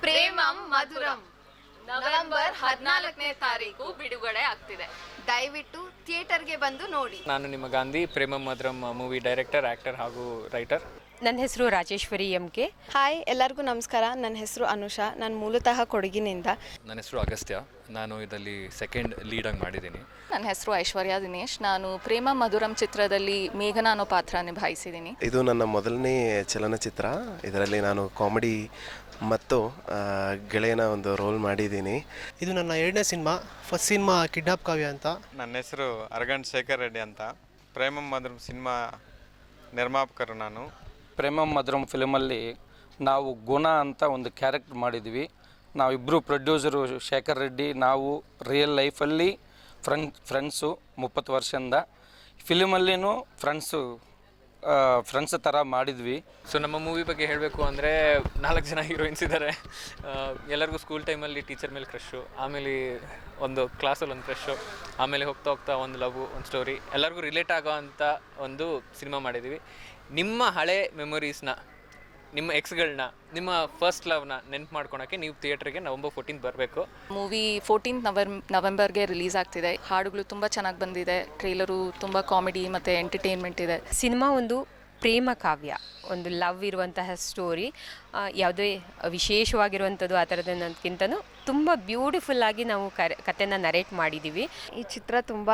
Premam ಮಧುರಂ November 14ನೇ ತಾರೀಕು ಬಿಡುಗಡೆ ಆಗ್ತಿದೆ. ದಯವಿಟ್ಟು ಥಿಯೇಟರ್ಗೆ ಬಂದು ನೋಡಿ. ನಾನು ನಿಮ್ಮ Gandhi Premam ಮಧುರಂ movie director, actor ಹಾಗೂ ರೈಟರ್. ನನ್ನ ಹೆಸರು ರಾಜೇಶ್ವರಿ ಎಂ.ಕೆ. ಹಾಯ್, ಎಲ್ಲರಿಗೂ ನಮಸ್ಕಾರ. ನನ್ನ ಹೆಸರು ಅನುಷಾ. ನಾನು ಮೂಲತಃ ಕೊಡಗಿನಿಂದ. ನನ್ನ ಹೆಸರು ಅಗಸ್ತ್ಯ. ನಾನು ಇದರಲ್ಲಿ ಸೆಕೆಂಡ್ ಲೀಡಾಗಿ ಮಾಡಿದ್ದೀನಿ. ನನ್ನ ಹೆಸರು ಐಶ್ವರ್ಯ ದಿನೇಶ್. ನಾನು ಪ್ರೇಮ ಮಧುರಂ ಚಿತ್ರದಲ್ಲಿ ಮೇಘನಾ ಅನ್ನೋ ಪಾತ್ರ ನಿಭಾಯಿಸಿದ್ದೀನಿ. ಇದು ನನ್ನ ಮೊದಲನೇ ಚಲನಚಿತ್ರ. ಇದರಲ್ಲಿ ನಾನು ಕಾಮಿಡಿ ಮತ್ತು ಗೆಳೆಯನ ಒಂದು ರೋಲ್ ಮಾಡಿದ್ದೀನಿ. ಇದು ನನ್ನ ಎರಡನೇ ಸಿನಿಮಾ. ಫಸ್ಟ್ ಸಿನಿಮಾ ಕಿಡ್ನಾಪ್ ಕಾವ್ಯ ಅಂತ. ನನ್ನ ಹೆಸರು ಅರಗಂಟ್ ಶೇಖರ್ ರೆಡ್ಡಿ ಅಂತ. ಪ್ರೇಮಂ ಮಧುರಂ ಸಿನಿಮಾ ನಿರ್ಮಾಪಕರು ನಾನು. ಪ್ರೇಮಂ ಮಧುರಂ ಫಿಲ್ಮಲ್ಲಿ ನಾವು ಗುಣ ಅಂತ ಒಂದು ಕ್ಯಾರೆಕ್ಟರ್ ಮಾಡಿದ್ವಿ. ನಾವಿಬ್ಬರು ಪ್ರೊಡ್ಯೂಸರು ಶೇಖರ್ ರೆಡ್ಡಿ, ನಾವು ರಿಯಲ್ ಲೈಫಲ್ಲಿ ಫ್ರೆಂಡ್ಸು 30 ವರ್ಷದಿಂದ. ಫಿಲ್ಮಲ್ಲಿನೂ ಫ್ರೆಂಡ್ಸ್ ಥರ ಮಾಡಿದ್ವಿ. ಸೊ ನಮ್ಮ ಮೂವಿ ಬಗ್ಗೆ ಹೇಳಬೇಕು ಅಂದರೆ 4 ಜನ ಹೀರೋಯಿನ್ಸ್ ಇದ್ದಾರೆ. ಎಲ್ಲರಿಗೂ ಸ್ಕೂಲ್ ಟೈಮಲ್ಲಿ ಟೀಚರ್ ಮೇಲೆ ಕ್ರಶ್ಶು, ಆಮೇಲೆ ಒಂದು ಕ್ಲಾಸಲ್ಲಿ ಒಂದು ಕ್ರಶ್ಶು, ಆಮೇಲೆ ಹೋಗ್ತಾ ಹೋಗ್ತಾ ಒಂದು ಲವ್, ಒಂದು ಸ್ಟೋರಿ, ಎಲ್ಲರಿಗೂ ರಿಲೇಟ್ ಆಗೋ ಅಂಥ ಒಂದು ಸಿನಿಮಾ ಮಾಡಿದ್ದೀವಿ. ನಿಮ್ಮ ಹಳೆ ಮೆಮೊರೀಸ್ನ, ನಿಮ್ಮ ಎಕ್ಸ್ಗಳನ್ನ, ನಿಮ್ಮ ಫಸ್ಟ್ ಲವ್ನ ನೆನ್ಪು ಮಾಡ್ಕೊಳಕ್ಕೆ ನೀವು ಥಿಯೇಟ್ರಿಗೆ ನವೆಂಬರ್ 14 ಬರಬೇಕು. ಮೂವಿ 14 ನವೆಂಬರ್ಗೆ ರಿಲೀಸ್ ಆಗ್ತಿದೆ. ಹಾಡುಗಳು ತುಂಬ ಚೆನ್ನಾಗಿ ಬಂದಿದೆ. ಟ್ರೇಲರು ತುಂಬ ಕಾಮಿಡಿ ಮತ್ತು ಎಂಟರ್ಟೈನ್ಮೆಂಟ್ ಇದೆ. ಸಿನಿಮಾ ಒಂದು ಪ್ರೇಮ ಕಾವ್ಯ, ಒಂದು ಲವ್ ಇರುವಂತಹ ಸ್ಟೋರಿ. ಯಾವುದೇ ವಿಶೇಷವಾಗಿರುವಂಥದ್ದು ಆ ಥರದಕ್ಕಿಂತನೂ ತುಂಬ ಬ್ಯೂಟಿಫುಲ್ಲಾಗಿ ನಾವು ಕಥೆನ ನರೇಟ್ ಮಾಡಿದ್ದೀವಿ. ಈ ಚಿತ್ರ ತುಂಬ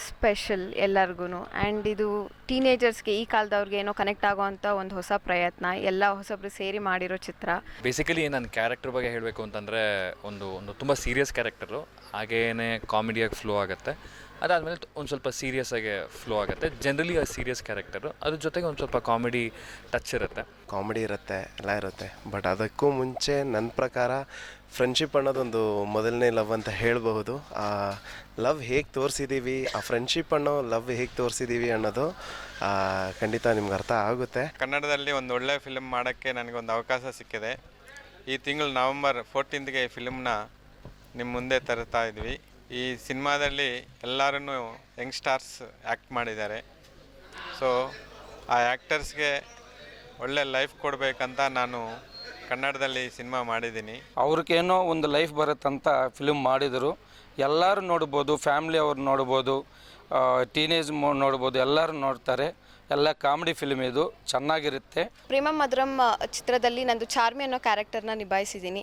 ಸ್ಪೆಷಲ್ ಎಲ್ಲರಿಗೂ. ಆ್ಯಂಡ್ ಇದು ಟೀನೇಜರ್ಸ್ಗೆ, ಈ ಕಾಲದವ್ರಿಗೆ ಏನೋ ಕನೆಕ್ಟ್ ಆಗೋವಂಥ ಒಂದು ಹೊಸ ಪ್ರಯತ್ನ. ಎಲ್ಲ ಹೊಸಬ್ರು ಸೇರಿ ಮಾಡಿರೋ ಚಿತ್ರ. ಬೇಸಿಕಲಿ ನನ್ನ ಕ್ಯಾರೆಕ್ಟರ್ ಬಗ್ಗೆ ಹೇಳಬೇಕು ಅಂತಂದರೆ ಒಂದು ತುಂಬ ಸೀರಿಯಸ್ ಕ್ಯಾರೆಕ್ಟರು, ಹಾಗೇನೆ ಕಾಮಿಡಿಯಾಗಿ ಫ್ಲೋ ಆಗುತ್ತೆ. ಅದಾದಮೇಲೆ ಒಂದು ಸ್ವಲ್ಪ ಸೀರಿಯಸ್ಸಾಗಿ ಫ್ಲೋ ಆಗುತ್ತೆ. ಜನರಲಿ ಆ ಸೀರಿಯಸ್ ಕ್ಯಾರೆಕ್ಟರು, ಅದ್ರ ಜೊತೆಗೆ ಒಂದು ಸ್ವಲ್ಪ ಕಾಮಿಡಿ ಟಚ್ ಇರುತ್ತೆ. ಕಾಮಿಡಿ ಇರುತ್ತೆ, ಎಲ್ಲ ಇರುತ್ತೆ. ಬಟ್ ಅದಕ್ಕೂ ಮುಂಚೆ ನನ್ನ ಪ್ರಕಾರ ಫ್ರೆಂಡ್ಶಿಪ್ ಅನ್ನೋದೊಂದು ಮೊದಲನೇ ಲವ್ ಅಂತ ಹೇಳಬಹುದು. ಆ ಲವ್ ಹೇಗೆ ತೋರಿಸಿದ್ದೀವಿ, ಆ ಫ್ರೆಂಡ್ಶಿಪ್ ಅನ್ನೋ ಲವ್ ಹೇಗೆ ತೋರಿಸಿದ್ದೀವಿ ಅನ್ನೋದು ಖಂಡಿತ ನಿಮ್ಗೆ ಅರ್ಥ ಆಗುತ್ತೆ. ಕನ್ನಡದಲ್ಲಿ ಒಂದು ಒಳ್ಳೆ ಫಿಲ್ಮ್ ಮಾಡೋಕ್ಕೆ ನನಗೊಂದು ಅವಕಾಶ ಸಿಕ್ಕಿದೆ. ಈ ತಿಂಗಳು ನವೆಂಬರ್ 14ಗೆ ಈ ಫಿಲ್ಮ್ನ ನಿಮ್ಮ ಮುಂದೆ ತರ್ತಾ ಇದ್ವಿ. ಈ ಸಿನಿಮಾದಲ್ಲಿ ಎಲ್ಲರೂ ಯಂಗ್ಸ್ಟಾರ್ಸ್ ಆ್ಯಕ್ಟ್ ಮಾಡಿದ್ದಾರೆ. ಸೊ ಆ ಆ್ಯಕ್ಟರ್ಸ್ಗೆ ಒಳ್ಳೆ ಲೈಫ್ ಕೊಡಬೇಕಂತ ನಾನು ಕನ್ನಡದಲ್ಲಿ ಸಿನಿಮಾ ಮಾಡಿದ್ದೀನಿ. ಅವ್ರಿಗೇನೋ ಒಂದು ಲೈಫ್ ಬರುತ್ತಂತ ಫಿಲ್ಮ್ ಮಾಡಿದರು. ಎಲ್ಲರೂ ನೋಡ್ಬೋದು, ಫ್ಯಾಮ್ಲಿ ಅವ್ರು ನೋಡ್ಬೋದು, ಟೀನೇಜ್ ನೋಡ್ಬೋದು, ಎಲ್ಲರೂ ನೋಡ್ತಾರೆ. ಎಲ್ಲ ಕಾಮಿಡಿ ಫಿಲ್ಮ್, ಇದು ಚೆನ್ನಾಗಿರುತ್ತೆ. ಪ್ರೇಮಂ ಮಧುರಂ ಚಿತ್ರದಲ್ಲಿ ನಂದು ಚಾರ್ಮಿ ಅನ್ನೋ ಕ್ಯಾರೆಕ್ಟರ್ನ ನಿಭಾಯಿಸಿದ್ದೀನಿ.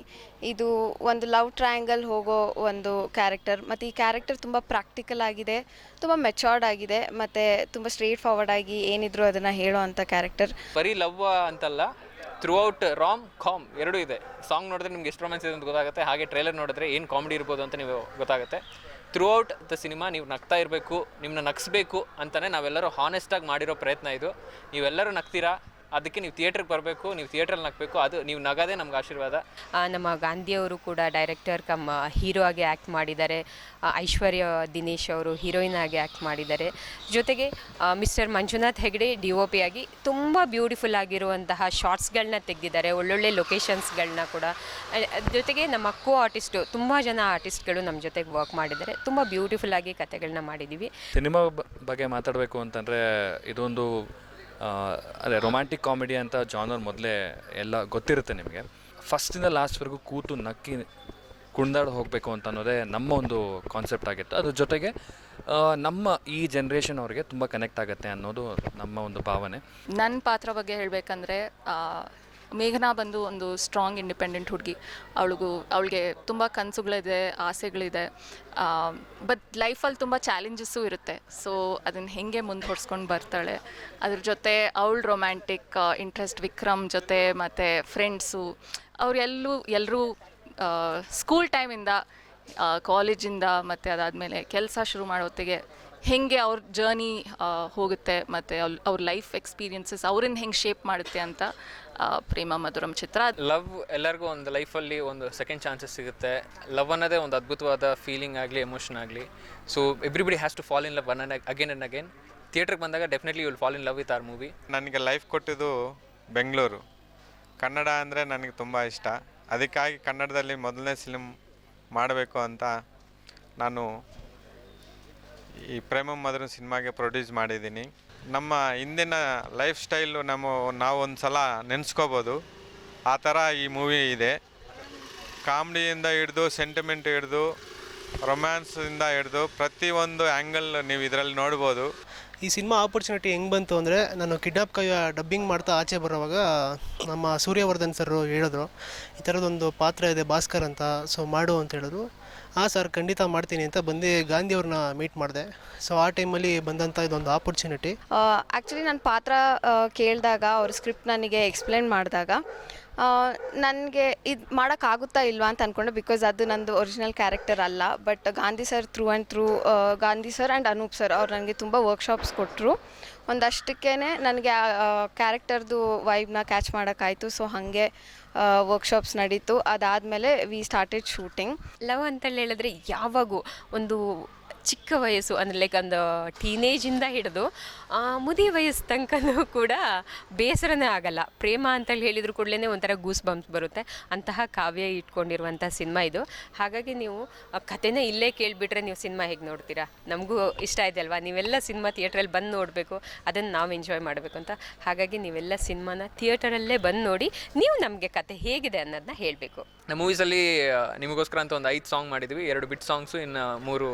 ಇದು ಒಂದು ಲವ್ ಟ್ರಯಾಂಗಲ್ ಹೋಗೋ ಒಂದು ಕ್ಯಾರೆಕ್ಟರ್. ಮತ್ತು ಈ ಕ್ಯಾರೆಕ್ಟರ್ ತುಂಬ ಪ್ರಾಕ್ಟಿಕಲ್ ಆಗಿದೆ, ತುಂಬ ಮೆಚೋರ್ಡ್ ಆಗಿದೆ, ಮತ್ತು ತುಂಬ ಸ್ಟ್ರೇಟ್ ಫಾರ್ವರ್ಡ್ ಆಗಿ ಏನಿದ್ರು ಅದನ್ನು ಹೇಳೋ ಅಂಥ ಕ್ಯಾರೆಕ್ಟರ್. ಬರೀ ಲವ್ ಅಂತಲ್ಲ, ಥ್ರೂ ಔಟ್ ರಾಮ್ ಕಾಮ್ ಎರಡೂ ಇದೆ. ಸಾಂಗ್ ನೋಡಿದ್ರೆ ನಿಮ್ಗೆ ಎಷ್ಟು ರೊಮ್ಯಾನ್ಸ್ ಇದೆ ಅಂತ ಗೊತ್ತಾಗುತ್ತೆ. ಹಾಗೆ ಟ್ರೇಲರ್ ನೋಡಿದ್ರೆ ಏನು ಕಾಮಿಡಿ ಇರ್ಬೋದು ಅಂತ ನೀವು ಗೊತ್ತಾಗುತ್ತೆ. ಥ್ರೂ ಔಟ್ ದ ಸಿನಿಮಾ ನೀವು ನಗ್ತಾ ಇರಬೇಕು, ನಿಮ್ಮನ್ನ ನಗಿಸ್ಬೇಕು ಅಂತಲೇ ನಾವೆಲ್ಲರೂ ಹಾನೆಸ್ಟಾಗಿ ಮಾಡಿರೋ ಪ್ರಯತ್ನ ಇದು. ನೀವೆಲ್ಲರೂ ನಗ್ತೀರಾ, ಅದಕ್ಕೆ ನೀವು ಥಿಯೇಟ್ರಿಗೆ ಬರಬೇಕು, ನೀವು ಥಿಯೇಟ್ರಲ್ಲಿ ನಗಬೇಕು. ಅದು ನೀವು ನಗೋದೇ ನಮ್ಗೆ ಆಶೀರ್ವಾದ. ನಮ್ಮ ಗಾಂಧಿಯವರು ಕೂಡ ಡೈರೆಕ್ಟರ್ ಕಮ್ ಹೀರೋ ಆಗಿ ಆ್ಯಕ್ಟ್ ಮಾಡಿದ್ದಾರೆ. ಐಶ್ವರ್ಯ ದಿನೇಶ್ ಅವರು ಹೀರೋಯಿನ್ ಆಗಿ ಆ್ಯಕ್ಟ್ ಮಾಡಿದ್ದಾರೆ. ಜೊತೆಗೆ ಮಿಸ್ಟರ್ ಮಂಜುನಾಥ್ ಹೆಗ್ಡೆ DOP ಆಗಿ ತುಂಬ ಬ್ಯೂಟಿಫುಲ್ ಆಗಿರುವಂತಹ ಶಾರ್ಟ್ಸ್ಗಳನ್ನ ತೆಗೆದಿದ್ದಾರೆ, ಒಳ್ಳೊಳ್ಳೆ ಲೊಕೇಶನ್ಸ್ಗಳನ್ನ ಕೂಡ. ಜೊತೆಗೆ ನಮ್ಮ ಆರ್ಟಿಸ್ಟು, ತುಂಬ ಜನ ಆರ್ಟಿಸ್ಟ್ಗಳು ನಮ್ಮ ಜೊತೆಗೆ ವರ್ಕ್ ಮಾಡಿದ್ದಾರೆ. ತುಂಬ ಬ್ಯೂಟಿಫುಲ್ ಆಗಿ ಕಥೆಗಳನ್ನ ಮಾಡಿದ್ದೀವಿ. ಸಿನಿಮಾ ಬಗ್ಗೆ ಮಾತಾಡಬೇಕು ಅಂತಂದರೆ ಇದೊಂದು ಅದೇ ರೊಮ್ಯಾಂಟಿಕ್ ಕಾಮಿಡಿ ಅಂತ ಜಾನರ್ ಮೊದಲೇ ಎಲ್ಲ ಗೊತ್ತಿರುತ್ತೆ ನಿಮಗೆ. ಫಸ್ಟಿಂದ ಲಾಸ್ಟ್ವರೆಗೂ ಕೂತು ನಕ್ಕಿ ಕುಣಿದಾಡಿ ಹೋಗಬೇಕು ಅಂತ ಅನ್ನೋದೇ ನಮ್ಮ ಒಂದು ಕಾನ್ಸೆಪ್ಟ್ ಆಗಿತ್ತು. ಅದ್ರ ಜೊತೆಗೆ ನಮ್ಮ ಈ ಜನ್ರೇಷನ್ ಅವ್ರಿಗೆ ತುಂಬ ಕನೆಕ್ಟ್ ಆಗುತ್ತೆ ಅನ್ನೋದು ನಮ್ಮ ಒಂದು ಭಾವನೆ. ನನ್ನ ಪಾತ್ರ ಬಗ್ಗೆ ಹೇಳಬೇಕಂದ್ರೆ, ಮೇಘನಾ ಬಂದು ಒಂದು ಸ್ಟ್ರಾಂಗ್ ಇಂಡಿಪೆಂಡೆಂಟ್ ಹುಡುಗಿ. ಅವಳಿಗೆ ತುಂಬ ಕನಸುಗಳಿದೆ, ಆಸೆಗಳಿದೆ. ಬಟ್ ಲೈಫಲ್ಲಿ ತುಂಬ ಚಾಲೆಂಜಸ್ಸು ಇರುತ್ತೆ. ಸೊ ಅದನ್ನು ಹೇಗೆ ಮುಂದುವರ್ಸ್ಕೊಂಡು ಬರ್ತಾಳೆ. ಅದ್ರ ಜೊತೆ ಅವಳು ರೊಮ್ಯಾಂಟಿಕ್ ಇಂಟ್ರೆಸ್ಟ್ ವಿಕ್ರಮ್ ಜೊತೆ, ಮತ್ತು ಫ್ರೆಂಡ್ಸು ಎಲ್ಲರೂ ಸ್ಕೂಲ್ ಟೈಮಿಂದ, ಕಾಲೇಜಿಂದ, ಮತ್ತು ಅದಾದಮೇಲೆ ಕೆಲಸ ಶುರು ಮಾಡೋ ಹೊತ್ತಿಗೆ ಹೇಗೆ ಅವ್ರ ಜರ್ನಿ ಹೋಗುತ್ತೆ, ಮತ್ತು ಅವ್ರ ಲೈಫ್ ಎಕ್ಸ್ಪೀರಿಯನ್ಸಸ್ ಅವ್ರನ್ನ ಹೆಂಗೆ ಶೇಪ್ ಮಾಡುತ್ತೆ ಅಂತ ಪ್ರೇಮಂ ಮಧುರಂ ಚಿತ್ರ. ಲವ್ ಎಲ್ಲರಿಗೂ ಒಂದು ಲೈಫಲ್ಲಿ ಒಂದು ಸೆಕೆಂಡ್ ಚಾನ್ಸಸ್ ಸಿಗುತ್ತೆ. ಲವ್ ಅನ್ನೋದೇ ಒಂದು ಅದ್ಭುತವಾದ ಫೀಲಿಂಗ್ ಆಗಲಿ, ಎಮೋಷನ್ ಆಗಲಿ. So everybody has to fall in love again and again. ಥಿಯೇಟ್ರಿಗೆ ಬಂದಾಗ definitely you will fall in love with our movie. ನನಗೆ ಲೈಫ್ ಕೊಟ್ಟಿದ್ದು ಬೆಂಗಳೂರು. ಕನ್ನಡ ಅಂದರೆ ನನಗೆ ತುಂಬ ಇಷ್ಟ. ಅದಕ್ಕಾಗಿ ಕನ್ನಡದಲ್ಲಿ ಮೊದಲನೇ ಫಿಲ್ಮ್ ಮಾಡಬೇಕು ಅಂತ ನಾನು ಈ ಪ್ರೇಮಂ ಮಧುರಂ ಸಿನಿಮಾಗೆ ಪ್ರೊಡ್ಯೂಸ್ ಮಾಡಿದ್ದೀನಿ. ನಮ್ಮ ಹಿಂದಿನ ಲೈಫ್ ಸ್ಟೈಲು ನಾವು ಒಂದು ಸಲ ನೆನೆಸ್ಕೋಬೋದು, ಆ ಥರ ಈ ಮೂವಿ ಇದೆ. ಕಾಮಿಡಿಯಿಂದ ಹಿಡಿದು ಸೆಂಟಿಮೆಂಟ್ ಹಿಡಿದು ರೊಮ್ಯಾನ್ಸಿಂದ ಹಿಡಿದು ಪ್ರತಿಯೊಂದು ಆ್ಯಂಗಲ್ ನೀವು ಇದರಲ್ಲಿ ನೋಡ್ಬೋದು. ಈ ಸಿನಿಮಾ ಆಪರ್ಚುನಿಟಿ ಹೆಂಗೆ ಬಂತು ಅಂದರೆ, ನಾನು ಕಿಡ್ನಾಪ್ ಕಾವ್ಯ ಡಬ್ಬಿಂಗ್ ಮಾಡ್ತಾ ಆಚೆ ಬರೋವಾಗ ನಮ್ಮ ಸೂರ್ಯವರ್ಧನ್ ಸರ್ ಹೇಳಿದ್ರು, ಈ ಥರದೊಂದು ಪಾತ್ರ ಇದೆ ಭಾಸ್ಕರ್ ಅಂತ, ಸೊ ಮಾಡು ಅಂತ ಹೇಳಿದ್ರು. ಹಾಂ ಸರ್ ಖಂಡಿತ ಮಾಡ್ತೀನಿ ಅಂತ ಬಂದು ಗಾಂಧಿಯವ್ರನ್ನ ಮೀಟ್ ಮಾಡಿದೆ. ಸೊ ಆ ಟೈಮಲ್ಲಿ ಬಂದಂಥ ಇದೊಂದು ಆಪರ್ಚುನಿಟಿ. ಆ್ಯಕ್ಚುಲಿ ನನ್ನ ಪಾತ್ರ ಕೇಳಿದಾಗ ಅವ್ರ ಸ್ಕ್ರಿಪ್ಟ್ ನನಗೆ ಎಕ್ಸ್ಪ್ಲೇನ್ ಮಾಡಿದಾಗ ನನಗೆ ಇದು ಮಾಡೋಕ್ಕಾಗುತ್ತಾ ಇಲ್ವಾ ಅಂತ ಅಂದ್ಕೊಂಡೆ. ಬಿಕಾಸ್ ಅದು ನಂದು ಒರಿಜಿನಲ್ ಕ್ಯಾರೆಕ್ಟರ್ ಅಲ್ಲ. But Gandhi sir through and through, Gandhi sir and Anoop sir ಅವ್ರು ನನಗೆ ತುಂಬ ವರ್ಕ್ಶಾಪ್ಸ್ ಕೊಟ್ಟರು. ಒಂದಷ್ಟಕ್ಕೇ ನನಗೆ ಆ ಕ್ಯಾರೆಕ್ಟರ್ದು ವೈಬ್ನ ಕ್ಯಾಚ್ ಮಾಡೋಕ್ಕಾಯಿತು. ಸೊ ಹಾಗೆ ವರ್ಕ್ಶಾಪ್ಸ್ ನಡೀತು. ಅದಾದಮೇಲೆ ವಿ ಸ್ಟಾರ್ಟೆಡ್ ಶೂಟಿಂಗ್. ಲವ್ ಅಂತೇಳಿ ಹೇಳಿದ್ರೆ ಯಾವಾಗೂ ಒಂದು ಚಿಕ್ಕ ವಯಸ್ಸು ಅಂದರೆ ಲೈಕ್ ಒಂದು ಟೀನೇಜಿಂದ ಹಿಡಿದು ಮುದಿ ವಯಸ್ಸು ತನಕನೂ ಕೂಡ ಬೇಸರನೇ ಆಗಲ್ಲ. ಪ್ರೇಮ ಅಂತೇಳಿ ಹೇಳಿದ್ರು ಕೂಡಲೇ ಒಂಥರ ಗೂಸ್ ಬಂಪ್ಸ್ ಬರುತ್ತೆ. ಅಂತಹ ಕಾವ್ಯ ಇಟ್ಕೊಂಡಿರುವಂಥ ಸಿನಿಮಾ ಇದು. ಹಾಗಾಗಿ ನೀವು ಕಥೆನೇ ಇಲ್ಲೇ ಕೇಳಿಬಿಟ್ರೆ ನೀವು ಸಿನಿಮಾ ಹೇಗೆ ನೋಡ್ತೀರಾ? ನಮಗೂ ಇಷ್ಟ ಇದೆ ಅಲ್ವಾ, ನೀವೆಲ್ಲ ಸಿನಿಮಾ ಥಿಯೇಟ್ರಲ್ಲಿ ಬಂದು ನೋಡಬೇಕು, ಅದನ್ನು ನಾವು ಎಂಜಾಯ್ ಮಾಡಬೇಕು ಅಂತ. ಹಾಗಾಗಿ ನೀವೆಲ್ಲ ಸಿನಿಮಾನ ಥಿಯೇಟರಲ್ಲೇ ಬಂದು ನೋಡಿ ನೀವು ನಮಗೆ ಕತೆ ಹೇಗಿದೆ ಅನ್ನೋದನ್ನ ಹೇಳಬೇಕು. ನಮ್ಮ ಮೂವೀಸಲ್ಲಿ ನಿಮಗೋಸ್ಕರ ಅಂತ ಒಂದು 5 ಸಾಂಗ್ ಮಾಡಿದ್ವಿ, 2 ಬಿಟ್ ಸಾಂಗ್ಸು, ಇನ್ನು 3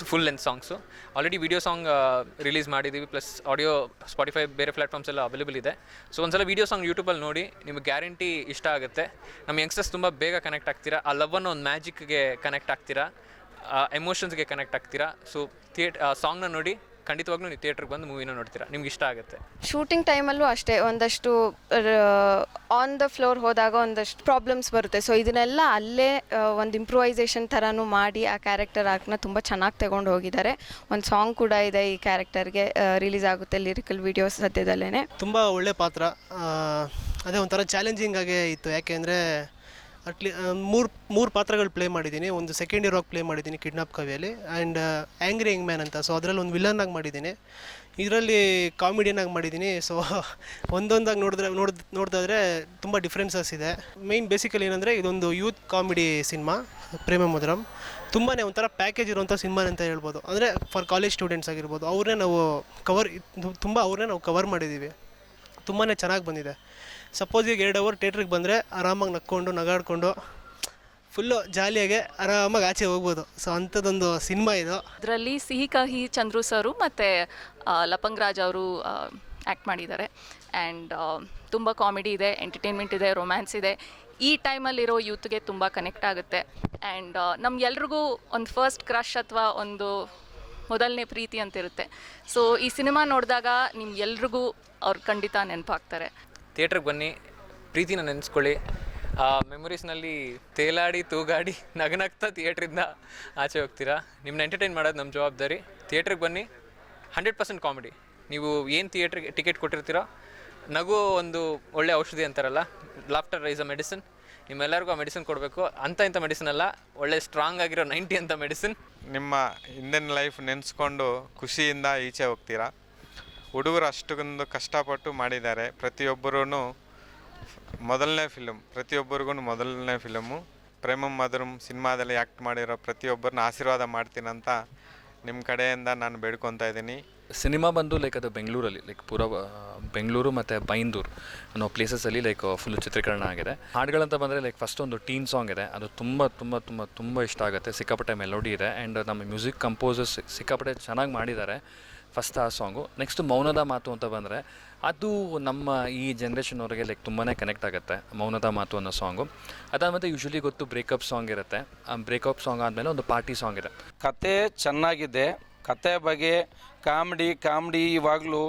full length songs. Already video song release ಮಾಡಿದ್ದೀವಿ, ಪ್ಲಸ್ ಆಡಿಯೋ ಸ್ಪಾಟಿಫೈ ಬೇರೆ ಪ್ಲ್ಯಾಟ್ಫಾರ್ಮ್ಸ್ ಎಲ್ಲ ಅವೈಲೇಬಲ್ ಇದೆ. ಸೊ ಒಂದ್ಸಲ ವಿಡಿಯೋ ಸಾಂಗ್ ಯೂಟ್ಯೂಬಲ್ಲಿ ನೋಡಿ, ನಿಮಗೆ ಗ್ಯಾರಂಟಿ ಇಷ್ಟ ಆಗುತ್ತೆ. ನಮ್ಮ ಯಂಗ್ಸ್ಟರ್ಸ್ ತುಂಬ ಬೇಗ ಕನೆಕ್ಟ್ ಆಗ್ತೀರಾ, ಆ ಲವ್ವನ್ನು ಒಂದು ಮ್ಯಾಜಿಕ್ಗೆ ಕನೆಕ್ಟ್ ಆಗ್ತೀರಾ, ಎಮೋಷನ್ಸ್ಗೆ ಕನೆಕ್ಟ್ ಆಗ್ತೀರಾ. ಸೊ ಸಾಂಗ್ನ ನೋಡಿ, ಖಂಡಿತವಾಗ್ಲೂ ನೀವು ಥಿಯೇಟ್ರಿಗೆ ಬಂದು ಮೂವಿನ ನೋಡ್ತೀರಾ, ನಿಮ್ಗೆ ಇಷ್ಟ ಆಗುತ್ತೆ. ಶೂಟಿಂಗ್ ಟೈಮಲ್ಲೂ ಅಷ್ಟೇ ಒಂದಷ್ಟು ಆನ್ ದ ಫ್ಲೋರ್ ಹೋದಾಗ ಒಂದಷ್ಟು ಪ್ರಾಬ್ಲಮ್ಸ್ ಬರುತ್ತೆ. ಸೊ ಇದನ್ನೆಲ್ಲ ಅಲ್ಲೇ ಒಂದು ಇಂಪ್ರೂವೈಸೇಷನ್ ಥರನೂ ಮಾಡಿ ಆ ಕ್ಯಾರೆಕ್ಟರ್ ಆರ್ಕ್ನ ತುಂಬ ಚೆನ್ನಾಗಿ ತಗೊಂಡು ಹೋಗಿದ್ದಾರೆ. ಒಂದು ಸಾಂಗ್ ಕೂಡ ಇದೆ ಈ ಕ್ಯಾರೆಕ್ಟರ್ಗೆ, ರಿಲೀಸ್ ಆಗುತ್ತೆ ಲಿರಿಕಲ್ ವಿಡಿಯೋಸ್ ಸದ್ಯದಲ್ಲೇ. ತುಂಬ ಒಳ್ಳೆ ಪಾತ್ರ. ಅದೇ ಒಂಥರ ಚಾಲೆಂಜಿಂಗ್ ಆಗೇ ಇತ್ತು. ಯಾಕೆಂದರೆ ಮೂರು ಪಾತ್ರಗಳು ಪ್ಲೇ ಮಾಡಿದ್ದೀನಿ. ಒಂದು ಸೆಕೆಂಡ್ ಇಯರ್ ಪ್ಲೇ ಮಾಡಿದ್ದೀನಿ ಕಿಡ್ನಾಪ್ ಕಾವ್ಯಲ್ಲಿ, ಆ್ಯಂಡ್ ಆ್ಯಂಗ್ರಿ ಯಂಗ್ ಮ್ಯಾನ್ ಅಂತ. ಸೊ ಅದರಲ್ಲಿ ಒಂದು ವಿಲನ್ನಾಗಿ ಮಾಡಿದ್ದೀನಿ, ಇದರಲ್ಲಿ ಕಾಮಿಡಿಯನ್ನಾಗಿ ಮಾಡಿದ್ದೀನಿ. ಸೊ ಒಂದೊಂದಾಗಿ ನೋಡಿದ್ರೆ ತುಂಬ ಡಿಫ್ರೆನ್ಸಸ್ ಇದೆ. ಮೇಯ್ನ್ ಬೇಸಿಕಲಿ ಏನಂದರೆ ಇದೊಂದು ಯೂತ್ ಕಾಮಿಡಿ ಸಿನಿಮಾ, ಪ್ರೇಮ ಮಧುರಂ. ತುಂಬಾ ಒಂಥರ ಪ್ಯಾಕೇಜ್ ಇರುವಂಥ ಸಿನಿಮಾ ಅಂತ ಹೇಳ್ಬೋದು. ಅಂದರೆ ಫಾರ್ ಕಾಲೇಜ್ ಸ್ಟೂಡೆಂಟ್ಸ್ ಆಗಿರ್ಬೋದು, ಅವ್ರನ್ನೇ ನಾವು ಕವರ್ ಮಾಡಿದ್ದೀವಿ. ತುಂಬಾ ಚೆನ್ನಾಗಿ ಬಂದಿದೆ. ಸಪೋಸ್ ಈಗ 2 ಅವರ್ ಥಿಯೇಟ್ರಿಗೆ ಬಂದರೆ ಆರಾಮಾಗಿ ನಕ್ಕೊಂಡು ನಗಾಡ್ಕೊಂಡು ಫುಲ್ಲು ಜಾಲಿಯಾಗೆ ಆರಾಮಾಗಿ ಆಚೆ ಹೋಗ್ಬೋದು. ಸೊ ಅಂಥದ್ದೊಂದು ಸಿನಿಮಾ ಇದು. ಅದರಲ್ಲಿ ಸಿಹಿ ಕಹಿ ಚಂದ್ರು ಸರು ಮತ್ತು ಲಪಂಗ್ ರಾಜ್ ಅವರು ಆ್ಯಕ್ಟ್ ಮಾಡಿದ್ದಾರೆ. ಆ್ಯಂಡ್ ತುಂಬ ಕಾಮಿಡಿ ಇದೆ, ಎಂಟರ್ಟೈನ್ಮೆಂಟ್ ಇದೆ, ರೊಮ್ಯಾನ್ಸ್ ಇದೆ. ಈ ಟೈಮಲ್ಲಿರೋ ಯೂತ್ಗೆ ತುಂಬ ಕನೆಕ್ಟ್ ಆಗುತ್ತೆ. ಆ್ಯಂಡ್ ನಮ್ಗೆಲ್ರಿಗೂ ಒಂದು ಫಸ್ಟ್ ಕ್ರಷ್ ಅಥವಾ ಒಂದು ಮೊದಲನೇ ಪ್ರೀತಿ ಅಂತಿರುತ್ತೆ. ಸೊ ಈ ಸಿನಿಮಾ ನೋಡಿದಾಗ ನಿಮ್ಗೆಲ್ರಿಗೂ ಅವ್ರು ಖಂಡಿತ ನೆನಪಾಗ್ತಾರೆ. ಥಿಯೇಟ್ರಿಗೆ ಬನ್ನಿ, ಪ್ರೀತಿನ ನೆನೆಸ್ಕೊಳ್ಳಿ, ಆ ಮೆಮೊರೀಸ್ನಲ್ಲಿ ತೇಲಾಡಿ ತೂಗಾಡಿ ನಗನಗ್ತಾ ಥಿಯೇಟ್ರಿಂದ ಆಚೆ ಹೋಗ್ತೀರಾ. ನಿಮ್ಮನ್ನ ಎಂಟರ್ಟೈನ್ ಮಾಡೋದು ನಮ್ಮ ಜವಾಬ್ದಾರಿ. ಥಿಯೇಟ್ರಿಗೆ ಬನ್ನಿ, 100% ಕಾಮಿಡಿ. ನೀವು ಏನು ಥಿಯೇಟ್ರಿಗೆ ಟಿಕೆಟ್ ಕೊಟ್ಟಿರ್ತೀರೋ, ನಗು ಒಂದು ಒಳ್ಳೆ ಔಷಧಿ ಅಂತಾರಲ್ಲ, ಲಾಫ್ಟರ್ ರೈಸ್ ಅ ಮೆಡಿಸಿನ್. ನಿಮ್ಮೆಲ್ಲರಿಗೂ ಆ ಮೆಡಿಸಿನ್ ಕೊಡಬೇಕು. ಇಂಥ ಮೆಡಿಸಿನ್ ಅಲ್ಲ, ಒಳ್ಳೆ ಸ್ಟ್ರಾಂಗ್ ಆಗಿರೋ 90 ಅಂತ ಮೆಡಿಸಿನ್. ನಿಮ್ಮ ಹಿಂದಿನ ಲೈಫ್ ನೆನೆಸ್ಕೊಂಡು ಖುಷಿಯಿಂದ ಈಚೆ ಹೋಗ್ತೀರಾ. ಹುಡುಗರು ಅಷ್ಟೊಂದು ಕಷ್ಟಪಟ್ಟು ಮಾಡಿದ್ದಾರೆ. ಪ್ರತಿಯೊಬ್ಬರೂ ಮೊದಲನೇ ಫಿಲಮು ಪ್ರೇಮ ಮಧುರಂ ಸಿನಿಮಾದಲ್ಲಿ ಆ್ಯಕ್ಟ್ ಮಾಡಿರೋ ಪ್ರತಿಯೊಬ್ಬರನ್ನ ಆಶೀರ್ವಾದ ಮಾಡ್ತೀನಂತ ನಿಮ್ಮ ಕಡೆಯಿಂದ ನಾನು ಬೇಡ್ಕೊತಾ ಇದ್ದೀನಿ. ಸಿನಿಮಾ ಬಂದು ಲೈಕ್ ಅದು ಬೆಂಗಳೂರಲ್ಲಿ, ಲೈಕ್ ಪೂರ ಬೆಂಗಳೂರು ಮತ್ತು ಬೈಂದೂರು ಅನ್ನೋ ಪ್ಲೇಸಸಲ್ಲಿ ಲೈಕ್ ಫುಲ್ಲು ಚಿತ್ರೀಕರಣ ಆಗಿದೆ. ಹಾಡುಗಳಂತ ಬಂದರೆ ಲೈಕ್ ಫಸ್ಟ್ ಒಂದು ಟೀನ್ ಸಾಂಗ್ ಇದೆ, ಅದು ತುಂಬ ತುಂಬ ತುಂಬ ತುಂಬ ಇಷ್ಟ ಆಗುತ್ತೆ. ಸಿಕ್ಕಾಪಟ್ಟೆ ಮೆಲೋಡಿ ಇದೆ, ಆ್ಯಂಡ್ ನಮ್ಮ ಮ್ಯೂಸಿಕ್ ಕಂಪೋಸರ್ಸ್ ಸಿಕ್ಕಾಪಟ್ಟೆ ಚೆನ್ನಾಗಿ ಮಾಡಿದ್ದಾರೆ. ಫಸ್ಟ್ ಆ ಸಾಂಗು. ನೆಕ್ಸ್ಟ್ ಮೌನದ ಮಾತು ಅಂತ ಬಂದರೆ ಅದು ನಮ್ಮ ಈ ಜನ್ರೇಷನ್ನವ್ರಿಗೆ ಲೈಕ್ ತುಂಬಾ ಕನೆಕ್ಟ್ ಆಗುತ್ತೆ, ಮೌನದ ಮಾತು ಅನ್ನೋ ಸಾಂಗು. ಅದಾದಮೇಲೆ ಯೂಶ್ವಲಿ ಗೊತ್ತು ಬ್ರೇಕಪ್ ಸಾಂಗ್ ಇರುತ್ತೆ. ಆ ಬ್ರೇಕಪ್ ಸಾಂಗ್ ಆದಮೇಲೆ ಒಂದು ಪಾರ್ಟಿ ಸಾಂಗ್ ಇದೆ. ಕತೆ ಚೆನ್ನಾಗಿದೆ, ಕತೆ ಬಗ್ಗೆ ಕಾಮಿಡಿ ಇವಾಗಲೂ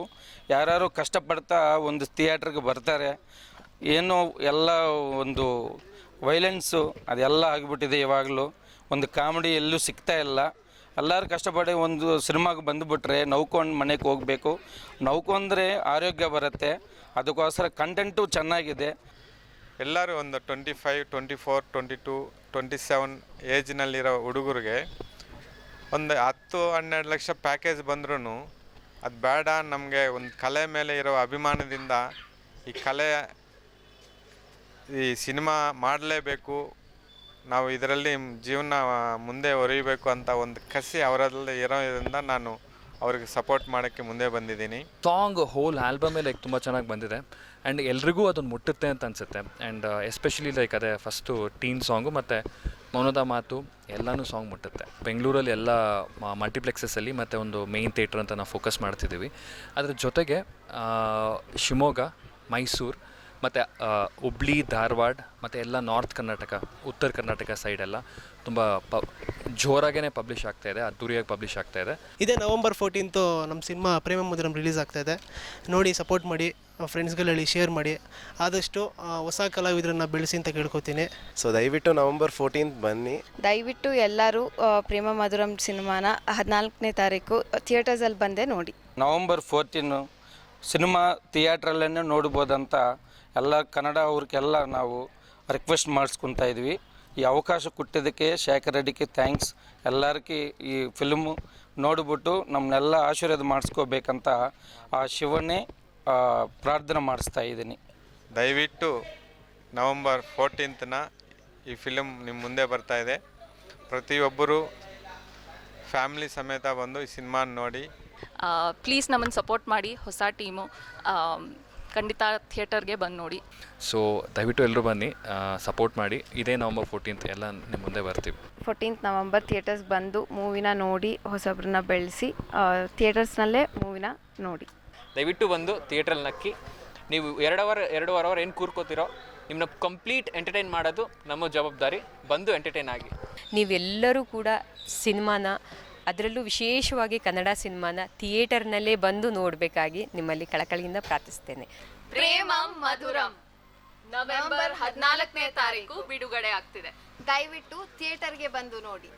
ಯಾರು ಕಷ್ಟಪಡ್ತಾ ಒಂದು ಥಿಯೇಟ್ರಿಗೆ ಬರ್ತಾರೆ. ಏನೋ ಎಲ್ಲ ಒಂದು ವೈಲೆನ್ಸು ಅದೆಲ್ಲ ಆಗಿಬಿಟ್ಟಿದೆ. ಇವಾಗಲೂ ಒಂದು ಕಾಮಿಡಿ ಎಲ್ಲೂ ಸಿಗ್ತಾ ಇಲ್ಲ. ಎಲ್ಲರೂ ಕಷ್ಟಪಡಿ ಒಂದು ಸಿನಿಮಾಗೆ ಬಂದುಬಿಟ್ರೆ ನವ್ಕೊಂಡು ಮನೆಗೆ ಹೋಗಬೇಕು. ನವ್ಕೊಂಡ್ರೆ ಆರೋಗ್ಯ ಬರುತ್ತೆ. ಅದಕ್ಕೋಸ್ಕರ ಕಂಟೆಂಟು ಚೆನ್ನಾಗಿದೆ. ಎಲ್ಲರೂ ಒಂದು 25, 24, 22, 27 ಏಜ್ನಲ್ಲಿರೋ ಹುಡುಗರಿಗೆ ಒಂದು 10-12 ಲಕ್ಷ ಪ್ಯಾಕೇಜ್ ಬಂದ್ರೂ ಅದು ಬೇಡ. ನಮಗೆ ಒಂದು ಕಲೆ ಮೇಲೆ ಇರೋ ಅಭಿಮಾನದಿಂದ ಈ ಸಿನಿಮಾ ಮಾಡಲೇಬೇಕು, ನಾವು ಇದರಲ್ಲಿ ಜೀವನ ಮುಂದೆ ಒರೆಯಬೇಕು ಅಂತ ಒಂದು ಕಸಿ ಅವರಲ್ಲಿ ಇರೋದ್ರಿಂದ ನಾನು ಅವ್ರಿಗೆ ಸಪೋರ್ಟ್ ಮಾಡೋಕ್ಕೆ ಮುಂದೆ ಬಂದಿದ್ದೀನಿ. ಸಾಂಗ್ ಹೋಲ್ ಆಲ್ಬಮೇ ಲೈಕ್ ತುಂಬ ಚೆನ್ನಾಗಿ ಬಂದಿದೆ ಆ್ಯಂಡ್ ಎಲ್ರಿಗೂ ಅದನ್ನು ಮುಟ್ಟುತ್ತೆ ಅಂತ ಅನಿಸುತ್ತೆ. ಆ್ಯಂಡ್ ಎಸ್ಪೆಷಲಿ ಲೈಕ್ ಅದೇ ಫಸ್ಟು ಟೀನ್ ಸಾಂಗು ಮತ್ತು ಮೌನದ ಮಾತು ಎಲ್ಲನೂ ಸಾಂಗ್ ಮುಟ್ಟುತ್ತೆ. ಬೆಂಗಳೂರಲ್ಲಿ ಎಲ್ಲ ಮಲ್ಟಿಪ್ಲೆಕ್ಸಸ್ಸಲ್ಲಿ ಮತ್ತು ಒಂದು ಮೇಯ್ನ್ ಥಿಯೇಟ್ರ್ ಅಂತ ನಾವು ಫೋಕಸ್ ಮಾಡ್ತಿದ್ದೀವಿ. ಅದ್ರ ಜೊತೆಗೆ ಶಿವಮೊಗ್ಗ, ಮೈಸೂರು ಮತ್ತು ಹುಬ್ಳಿ, ಧಾರವಾಡ ಮತ್ತು ಎಲ್ಲ ನಾರ್ತ್ ಕರ್ನಾಟಕ, ಉತ್ತರ ಕರ್ನಾಟಕ ಸೈಡೆಲ್ಲ ತುಂಬ ಜೋರಾಗೇ ಪಬ್ಲಿಷ್ ಆಗ್ತಾಯಿದೆ, ಅದ್ದೂರಿಯಾಗಿ ಪಬ್ಲಿಷ್ ಆಗ್ತಾಯಿದೆ. ಇದೇ ನವಂಬರ್ 14 ನಮ್ಮ ಸಿನಿಮಾ ಪ್ರೇಮ ಮಧುರಂ ರಿಲೀಸ್ ಆಗ್ತಾಯಿದೆ. ನೋಡಿ ಸಪೋರ್ಟ್ ಮಾಡಿ, ಫ್ರೆಂಡ್ಸ್ಗಳಲ್ಲಿ ಶೇರ್ ಮಾಡಿ, ಆದಷ್ಟು ಹೊಸ ಕಲಾವಿದರನ್ನು ಬೆಳೆಸಿ ಅಂತ ಕೇಳ್ಕೊತೀನಿ. ಸೊ ದಯವಿಟ್ಟು ನವಂಬರ್ 14 ಬನ್ನಿ. ದಯವಿಟ್ಟು ಎಲ್ಲರೂ ಪ್ರೇಮ ಮಧುರಂ ಸಿನಿಮಾನ 14ನೇ ತಾರೀಕು ಥಿಯೇಟರ್ಸಲ್ಲಿ ಬಂದೇ ನೋಡಿ. ನವಂಬರ್ 14 ಸಿನಿಮಾ ಥಿಯೇಟ್ರಲ್ಲೇ ನೋಡ್ಬೋದಂತ ಎಲ್ಲ ಕನ್ನಡ ಅವ್ರಿಗೆಲ್ಲ ನಾವು ರಿಕ್ವೆಸ್ಟ್ ಮಾಡಿಸ್ಕೊತಾ ಇದ್ವಿ. ಈ ಅವಕಾಶ ಕೊಟ್ಟಿದ್ದಕ್ಕೆ ಶೇಖರ್ ರೆಡ್ಡಿಗೆ ಥ್ಯಾಂಕ್ಸ್. ಎಲ್ಲರಿಗೆ ಈ ಫಿಲ್ಮು ನೋಡಿಬಿಟ್ಟು ನಮ್ಮನ್ನೆಲ್ಲ ಆಶೀರ್ವಾದ ಮಾಡಿಸ್ಕೋಬೇಕಂತ ಆ ಶಿವನೇ ಪ್ರಾರ್ಥನೆ ಮಾಡಿಸ್ತಾ ಇದ್ದೀನಿ. ದಯವಿಟ್ಟು ನವಂಬರ್ 14 ಈ ಫಿಲಮ್ ನಿಮ್ಮ ಮುಂದೆ ಬರ್ತಾ ಇದೆ. ಪ್ರತಿಯೊಬ್ಬರು ಫ್ಯಾಮಿಲಿ ಸಮೇತ ಬಂದು ಈ ಸಿನಿಮಾ ನೋಡಿ. ಪ್ಲೀಸ್ ನಮ್ಮನ್ನು ಸಪೋರ್ಟ್ ಮಾಡಿ. ಹೊಸ ಟೀಮು ಖಂಡಿತ ಥಿಯೇಟರ್ಗೆ ಬಂದು ನೋಡಿ. ಸೊ ದಯವಿಟ್ಟು ಎಲ್ಲರೂ ಬನ್ನಿ, ಸಪೋರ್ಟ್ ಮಾಡಿ. ಇದೇ ನವಂಬರ್ 14 ಎಲ್ಲ ನಿಮ್ಮ ಮುಂದೆ ಬರ್ತೀವಿ. 14 ನವಂಬರ್ ಥಿಯೇಟರ್ಸ್ ಬಂದು ಮೂವಿನ ನೋಡಿ, ಹೊಸಬ್ರನ್ನ ಬೆಳೆಸಿ ಥಿಯೇಟರ್ಸ್ನಲ್ಲೇ ಮೂವಿನ ನೋಡಿ. ದಯವಿಟ್ಟು ಬಂದು ಥಿಯೇಟ್ರಲ್ಲಿ ನಕ್ಕಿ. ನೀವು 2 ಅವರ್ ಏನು ಕೂರ್ಕೋತಿರೋ ನಿಮ್ಮನ್ನ ಕಂಪ್ಲೀಟ್ ಎಂಟರ್ಟೈನ್ ಮಾಡೋದು ನಮ್ಮ ಜವಾಬ್ದಾರಿ. ಬಂದು ಎಂಟರ್ಟೈನ್ ಆಗಿ. ನೀವೆಲ್ಲರೂ ಕೂಡ ಸಿನಿಮಾನ, ಅದರಲ್ಲೂ ವಿಶೇಷವಾಗಿ ಕನ್ನಡ ಸಿನಿಮಾನ ಥಿಯೇಟರ್ನಲ್ಲೇ ಬಂದು ನೋಡಬೇಕಾಗಿ ನಿಮ್ಮಲ್ಲಿ ಕಳಕಳಿಯಿಂದ ಪ್ರಾರ್ಥಿಸ್ತೇನೆ. ಪ್ರೇಮ ಮಧುರಂ ನವೆಂಬರ್ 14ನೇ ತಾರೀಕು ಬಿಡುಗಡೆ ಆಗ್ತಿದೆ. ದಯವಿಟ್ಟು ಥಿಯೇಟರ್ಗೆ ಬಂದು ನೋಡಿ.